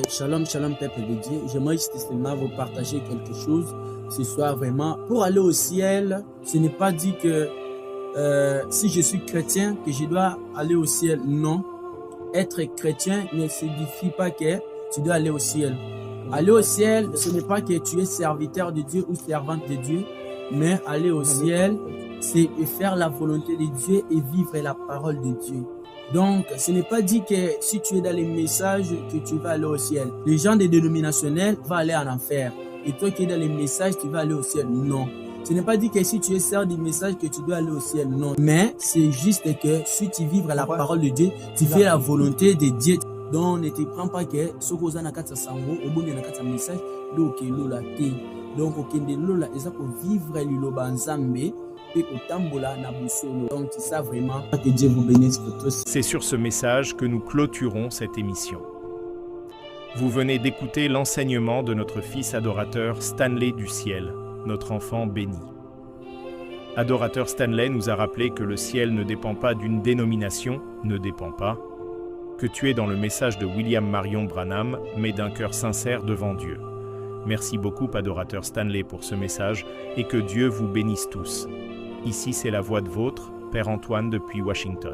Shalom, shalom, peuple de Dieu. J'aimerais justement vous partager quelque chose ce soir vraiment. Pour aller au ciel, ce n'est pas dit que si je suis chrétien, que je dois aller au ciel. Non. Être chrétien ne signifie pas que tu dois aller au ciel. Aller au ciel, ce n'est pas que tu es serviteur de Dieu ou servante de Dieu, mais aller au ciel, c'est faire la volonté de Dieu et vivre la parole de Dieu. Donc, ce n'est pas dit que si tu es dans les messages que tu vas aller au ciel. Les gens des dénominationnels vont aller en enfer. Et toi qui es dans les messages, tu vas aller au ciel. Non. Ce n'est pas dit que si tu es serveur du message que tu dois aller au ciel. Non. Mais c'est juste que si tu vivres la parole de Dieu, tu fais la volonté de Dieu. Donc, ne te prends pas que ce que tu as dans sango, au bout de la message, donc okende lola eza ko vivre liloba nzambe pe kotambola na busolo. Donc c'est ça vraiment. Que Dieu vous bénisse pour tous. C'est sur ce message que nous clôturons cette émission. Vous venez d'écouter l'enseignement de notre fils adorateur Stanley du ciel, notre enfant béni. Adorateur Stanley nous a rappelé que le ciel ne dépend pas d'une dénomination, que tu es dans le message de William Marion Branham, mais d'un cœur sincère devant Dieu. Merci beaucoup, adorateur Stanley, pour ce message et que Dieu vous bénisse tous. Ici, c'est la voix de votre Père Antoine depuis Washington.